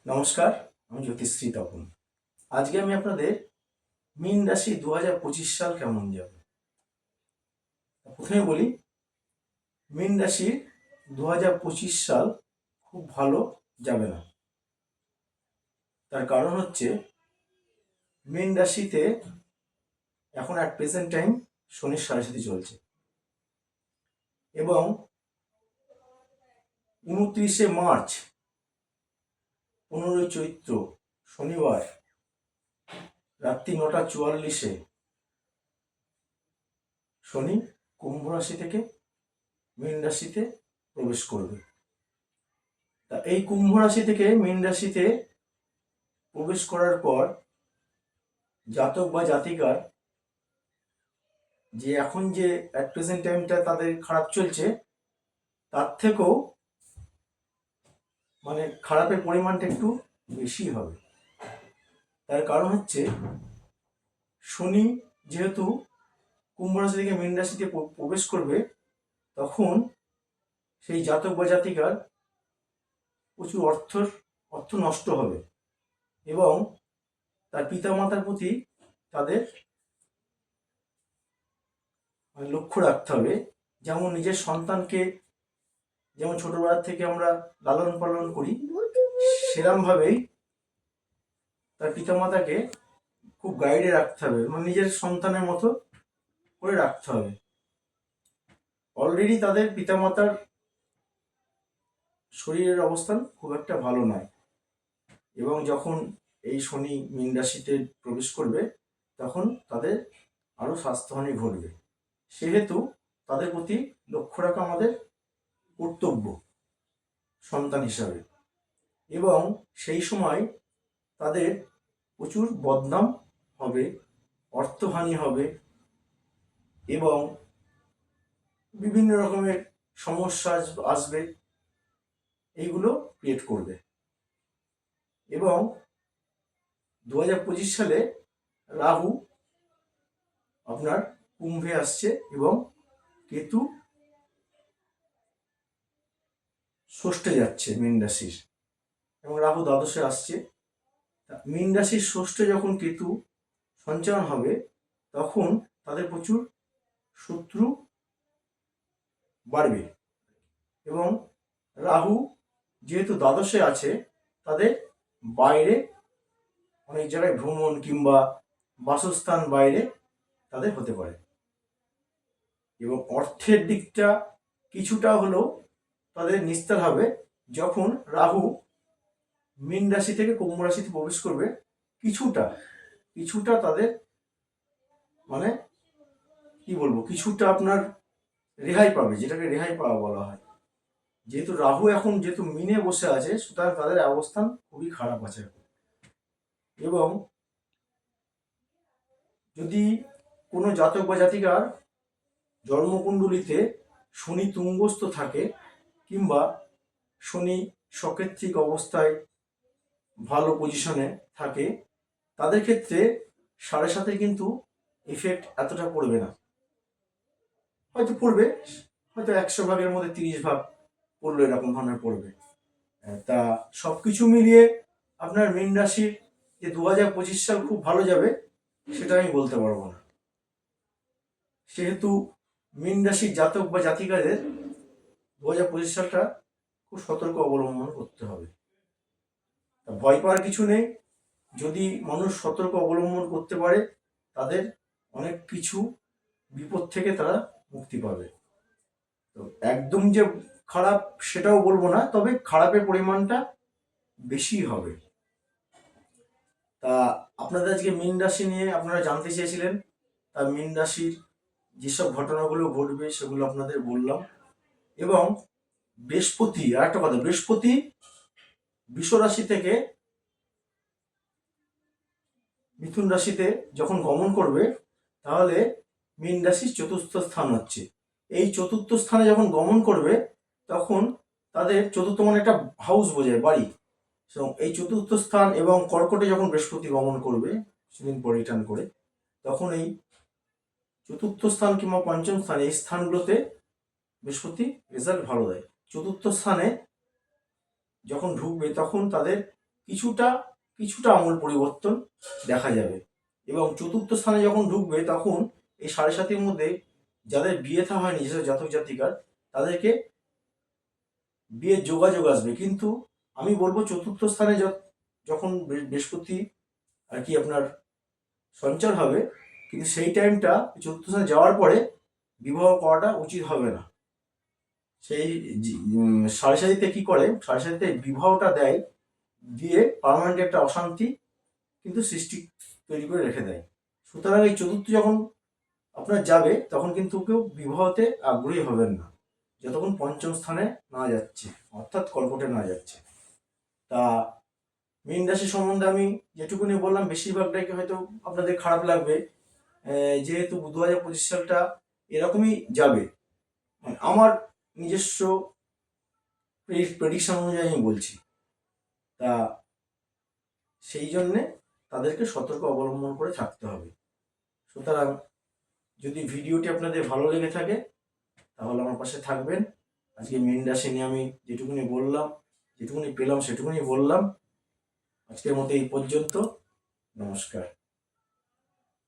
নমস্কার, আমি জ্যোতিশ্রী তপন। আজকে আমি আপনাদের মীন রাশি 2025 সাল কেমন যাবে প্রথমে বলি। মীন রাশির 2025 সাল খুব ভালো যাবে না। তার কারণ হচ্ছে মীন রাশিতে এখন অ্যাট প্রেজেন্ট টাইম শনির সাড়ে চলছে এবং 29শে মার্চ 15ই চৈত্র শনিবার রাত্রি 9:44-এ শনি কুম্ভ রাশি থেকে মীন রাশিতে প্রবেশ করবে। তা এই কুম্ভ রাশি থেকে মীন রাশিতে প্রবেশ করার পর জাতক বা জাতিকার যে এখন যে অ্যাট প্রেজেন্ট টাইমটা তাদের খারাপ চলছে, তার থেকেও খারাপের পরিমাণটা একটু বেশি হবে। তার কারণ হচ্ছে শনি যেহেতু কুম্ভ রাশি থেকে মীন রাশিতে প্রবেশ করবে, তখন সেই জাতক বা জাতিকার প্রচুর অর্থ নষ্ট হবে এবং তার পিতামাতার প্রতি তাদের লক্ষ্য রাখতে হবে। যেমন নিজের সন্তানকে যেমন ছোটবেলা থেকে আমরা লালন পালন করি, সেরকমভাবেই তার পিতামাতাকে খুব গাইডে রাখতে হবে, নিজের সন্তানের মতো করে রাখতে হবে। অলরেডি তাদের পিতামাতার শরীরের অবস্থান খুব একটা ভালো নয় এবং যখন এই শনি মীন রাশিতে প্রবেশ করবে তখন তাদের আরও স্বাস্থ্যহানি ঘটবে। সেহেতু তাদের প্রতি লক্ষ্য রাখা আমাদের কর্তব্য সন্তান হিসাবে। এবং সেই সময় তাদের প্রচুর বদনাম হবে, অর্থহানি হবে এবং বিভিন্ন রকমের সমস্যা আসবে, এইগুলো ক্রিয়েট করবে। এবং 2025 সালে রাহু আপনার কুম্ভে আসছে এবং কেতু ষষ্ঠে যাচ্ছে মীন রাশির, এবং রাহু দ্বাদশে আসছে। মীন রাশির ষষ্ঠে যখন কেতু সঞ্চারণ হবে তখন তাদের প্রচুর শত্রু বাড়বে এবং রাহু যেহেতু দ্বাদশে আছে, তাদের বাইরে অনেক জায়গায় ভ্রমণ কিংবা বাসস্থান বাইরে তাদের হতে পারে এবং অর্থের দিকটা কিছুটা হলেও তাদের নিস্তার হবে। যখন রাহু মীন রাশি থেকে কুম্ভ রাশিতে প্রবেশ করবে, কিছুটা তাদের কিছুটা আপনার রেহাই পাবে, যেটাকে রেহাই পাওয়া বলা হয়। যেহেতু রাহু এখন মিনে বসে আছে, সুতরাং তাদের অবস্থান খুবই খারাপ আছে। এবং যদি কোনো জাতক বা জাতিকার জন্মকুণ্ডলিতে শনি তুঙ্গস্থ থাকে কিংবা শনি সকেত্রিক অবস্থায় ভালো পজিশনে থাকে, তাদের ক্ষেত্রে 7.5 কিন্তু ইফেক্ট এতটা পড়বে না। হয়তো পড়বে, হয়তো 100 ভাগের মধ্যে 30 ভাগ পড়লো, এরকম ধরনের পড়বে। তা সব কিছু মিলিয়ে আপনার মীন রাশির যে 2025 সাল খুব ভালো যাবে সেটা আমি বলতে পারবো না। সেহেতু মীন রাশির জাতক বা জাতিকাদের 2025 সালটা খুব সতর্ক অবলম্বন করতে হবে। তা ভয় পাওয়ার কিছু নেই। যদি মানুষ সতর্ক অবলম্বন করতে পারে, তাদের অনেক কিছু বিপদ থেকে তারা মুক্তি পাবে। তো একদম যে খারাপ সেটাও বলবো না, তবে খারাপের পরিমাণটা বেশি হবে। তা আপনাদের আজকে মীন রাশি নিয়ে আপনারা জানতে চেয়েছিলেন, তা মীন রাশির যেসব ঘটনাগুলো ঘটবে সেগুলো আপনাদের বললাম। এবং বৃহস্পতি, আর একটা কথা, বৃহস্পতি বৃষ রাশি থেকে মিথুন রাশিতে যখন গমন করবে, তাহলে মীন রাশির চতুর্থ স্থান হচ্ছে। এই চতুর্থ স্থানে যখন গমন করবে তখন তাদের চতুর্থ একটা হাউস বোঝায়, বাড়ি। এই চতুর্থ স্থান এবং কর্কটে যখন বৃহস্পতি গমন করবে সেদিন পর রিটার্ন করে, তখন এই চতুর্থ স্থান কিংবা পঞ্চম স্থান, এই স্থানগুলোতে বৃহস্পতি রেজাল্ট ভালো দেয়। চতুর্থ স্থানে যখন ঢুকবে তখন তাদের কিছুটা কিছুটা আমূল পরিবর্তন দেখা যাবে। এবং চতুর্থ স্থানে যখন ঢুকবে তখন এই 7.5-এর মধ্যে যাদের বিয়ে থা হয়নি, যেসব জাতক জাতিকার, তাদেরকে বিয়ের যোগাযোগ আসবে। কিন্তু আমি বলবো চতুর্থ স্থানে যখন বৃহস্পতি আর কি আপনার সঞ্চার হবে, কিন্তু সেই টাইমটা চতুর্থ স্থানে যাওয়ার পরে বিবাহ করাটা উচিত হবে না। সেই সাড়ে সাতিতে কি করে, সাড়ে সাতিতে বিবাহটা দেয়, দিয়ে পার্মানেন্ট একটা অশান্তি কিন্তু সৃষ্টি তৈরি করে রেখে দেয়। সুতরাং এই চতুর্থ যখন আপনার যাবে তখন কিন্তু কেউ বিবাহতে আগ্রহী হবেন না, যতক্ষণ পঞ্চম স্থানে না যাচ্ছে, অর্থাৎ কর্কটে না যাচ্ছে। তা মীন রাশি সম্বন্ধে আমি যেটুকুনি বললাম, বেশিরভাগটাকে হয়তো আপনাদের খারাপ লাগবে, যেহেতু 2025 সালটা এরকমই যাবে, আমার নিজস্ব প্রেডিকশন অনুযায়ী আমি বলছি। তা সেই জন্যে তাদেরকে সতর্ক অবলম্বন করে থাকতে হবে। সুতরাং যদি ভিডিওটি আপনাদের ভালো লেগে থাকে তাহলে আমার পাশে থাকবেন। আজকে মীন রাশি নিয়ে আমি যেটুকুনি বললাম, যেটুকুনি পেলাম সেটুকুনি বললাম। আজকের মতো এই পর্যন্ত। নমস্কার।